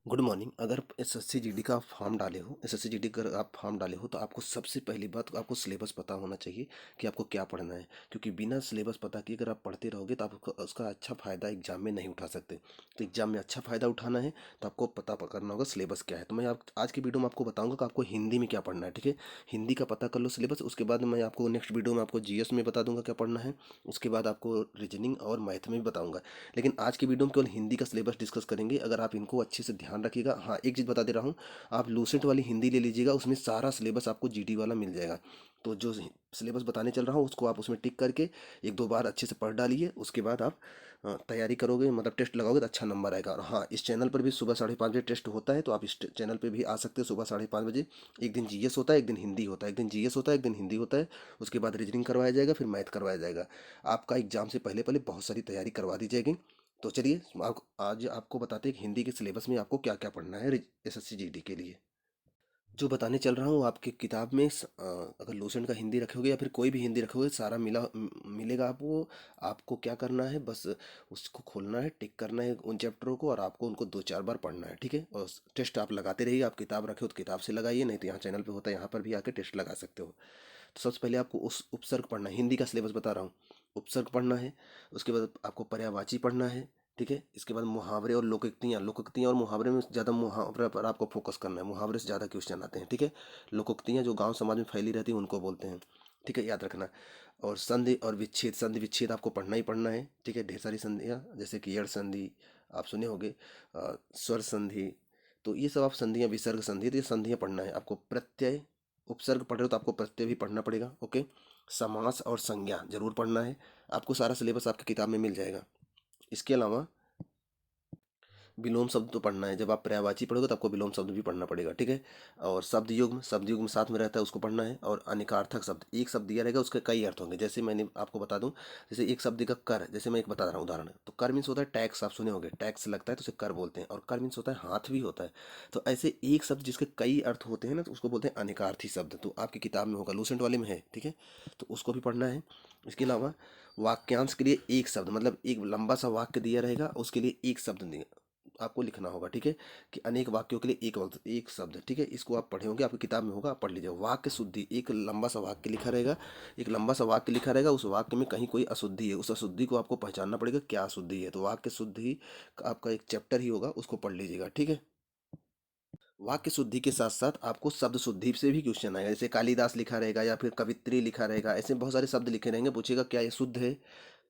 Good morning. अगर SSC GD का आप फॉर्म डाले हो, एसएससी जीडी का आप फॉर्म डाले हो तो आपको सबसे पहली बात आपको सिलेबस पता होना चाहिए कि आपको क्या पढ़ना है। क्योंकि बिना सिलेबस पता किए अगर आप पढ़ते रहोगे तो आपको उसका अच्छा फ़ायदा एग्जाम में नहीं उठा सकते। तो एग्जाम में अच्छा फ़ायदा उठाना है तो आपको पता करना होगा सिलेबस क्या है। तो मैं आप आज की वीडियो में आपको बताऊँगा कि आपको हिंदी में क्या पढ़ना है। ठीक है, हिंदी का पता कर लो सिलेबस। उसके बाद मैं आपको नेक्स्ट वीडियो में आपको जीएस में बता दूंगा क्या पढ़ना है। उसके बाद आपको रीजनिंग और मैथ में भी बताऊँगा। लेकिन आज की वीडियो में केवल हिंदी का सिलेबस डिस्कस करेंगे। अगर आप इनको अच्छे से ध्यान रखिएगा। हाँ, एक चीज़ बता दे रहा हूँ, आप लूसेंट वाली हिंदी ले लीजिएगा, उसमें सारा सिलेबस आपको जीडी वाला मिल जाएगा। तो जो सिलेबस बताने चल रहा हूँ उसको आप उसमें टिक करके एक दो बार अच्छे से पढ़ डालिए। उसके बाद आप तैयारी करोगे, मतलब टेस्ट लगाओगे तो अच्छा नंबर आएगा। और हाँ, इस चैनल पर भी सुबह 5:30 बजे टेस्ट होता है, तो आप इस चैनल पर भी आ सकते हो सुबह 5:30 बजे। एक दिन जीएस होता है, एक दिन हिंदी होता है, एक दिन जीएस होता है, एक दिन हिंदी होता है। उसके बाद रीजनिंग करवाया जाएगा, फिर मैथ करवाया जाएगा। आपका एग्जाम से पहले पहले बहुत सारी तैयारी करवा दी जाएगी। तो चलिए आज आपको बताते हैं कि हिंदी के सिलेबस में आपको क्या क्या पढ़ना है एसएससी जीडी के लिए। जो बताने चल रहा हूँ आपकी किताब में अगर लूसेंट का हिंदी रखोगे या फिर कोई भी हिंदी रखोगे सारा मिलेगा आपको। आपको क्या करना है, बस उसको खोलना है, टिक करना है उन चैप्टरों को, और आपको उनको 2-4 बार पढ़ना है। ठीक है, और टेस्ट आप लगाते रहिए। आप किताब रखे हो तो किताब से लगाइए, नहीं तो यहाँ चैनल पे होता है, यहाँ पर भी आके टेस्ट लगा सकते हो। तो सबसे पहले आपको उस उपसर्ग पढ़ना है। हिंदी का सिलेबस बता रहा हूँ, उपसर्ग पढ़ना है। उसके बाद आपको पर्यायवाची पढ़ना है। ठीक है, इसके बाद मुहावरे और लोकोक्तियाँ। लोकोक्तियाँ और मुहावरे में ज़्यादा मुहावरे पर आपको फोकस करना है, मुहावरे से ज़्यादा क्वेश्चन आते हैं। ठीक है, लोकोक्तियाँ जो गांव समाज में फैली रहती हैं उनको बोलते हैं। ठीक है, याद रखना। और संधि और विच्छेद, संधि विच्छेद आपको पढ़ना ही पढ़ना है। ठीक है, ढेर सारी संधियाँ जैसे कि यड़ संधि आप सुने होंगे, स्वर संधि। तो ये सब आप संधियाँ, विसर्ग संधि, तो ये संधियाँ पढ़ना है आपको। प्रत्यय, उपसर्ग पढ़ रहे हो तो आपको प्रत्यय भी पढ़ना पड़ेगा। ओके, समास और संज्ञा जरूर पढ़ना है। आपको सारा सिलेबस आपकी किताब में मिल जाएगा। इसके अलावा विलोम शब्द तो पढ़ना है। जब आप पर्यायवाची पढ़ोगे तो आपको विलोम शब्द भी पढ़ना पड़ेगा। ठीक है, और शब्द युग्म साथ में रहता है, उसको पढ़ना है। और अनेकार्थक शब्द, एक शब्द दिया रहेगा उसके कई अर्थ होंगे। जैसे मैंने आपको बता दूं, जैसे एक शब्द का कर, जैसे मैं एक बता रहा हूँ उदाहरण। तो कर मीन्स होता है टैक्स, आप सुने होंगे, टैक्स लगता है तो उसे कर बोलते हैं। और कर मीन्स होता है हाथ भी होता है। तो ऐसे एक शब्द जिसके कई अर्थ होते हैं ना, तो उसको बोलते हैं अनेकार्थी शब्द। तो आपकी किताब में होगा, लूसेंट वाले में है। ठीक है, तो उसको भी पढ़ना है। इसके अलावा वाक्यांश के लिए एक शब्द, मतलब एक लंबा सा वाक्य दिया रहेगा, उसके लिए एक शब्द आपको लिखना होगा। ठीक है, कि अनेक वाक्यों के लिए एक वक्त एक शब्द। ठीक है, इसको आप पढ़े होंगे, आपकी किताब में होगा, आप पढ़ लीजिए। वाक्य शुद्धि, एक लंबा सा वाक्य लिखा रहेगा, एक लंबा सा वाक्य लिखा रहेगा, उस वाक्य में कहीं कोई अशुद्धि है, उस अशुद्धि को आपको पहचानना पड़ेगा क्या अशुद्धि है। तो वाक्य शुद्धि का आपका एक चैप्टर ही होगा, उसको पढ़ लीजिएगा। ठीक है, वाक्य शुद्धि के साथ साथ आपको शब्द शुद्धि से भी क्वेश्चन आएगा। जैसे कालिदास लिखा रहेगा या फिर कवित्री लिखा रहेगा, ऐसे बहुत सारे शब्द लिखे रहेंगे, पूछेगा क्या ये शुद्ध है।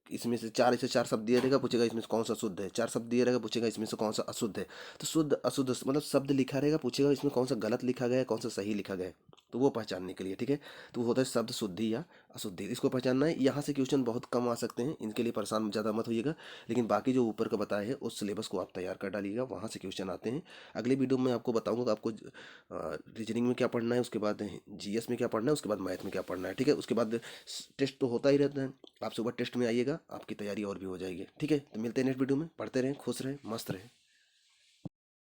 इसमें से चार, ऐसे चार शब्द दिया रहेगा, पूछेगा इसमें से कौन सा शुद्ध है। चार शब्द दिया रहेगा, पूछेगा इसमें से कौन सा अशुद्ध है। तो शुद्ध अशुद्ध मतलब शब्द लिखा रहेगा, पूछेगा इसमें कौन सा गलत लिखा गया है, कौन सा सही लिखा गया है। तो वो पहचानने के लिए। ठीक है, तो वो होता है शब्द शुद्धि या अशुद्धि, इसको पहचानना है। यहाँ से क्वेश्चन बहुत कम आ सकते हैं, इनके लिए परेशान ज़्यादा मत होइएगा। लेकिन बाकी जो ऊपर का बताया है उस सिलेबस को आप तैयार कर डालिएगा, वहाँ से क्वेश्चन आते हैं। अगले वीडियो में आपको बताऊंगा कि आपको रीजनिंग में क्या पढ़ना है, उसके बाद जीएस में क्या पढ़ना है, उसके बाद मैथ में क्या पढ़ना है। ठीक है, उसके बाद टेस्ट तो होता ही रहता है। आप सुबह टेस्ट में आइएगा, आपकी तैयारी और भी हो जाएगी। ठीक है, तो मिलते हैं नेक्स्ट वीडियो में। पढ़ते रहें, खुश रहें, मस्त रहें।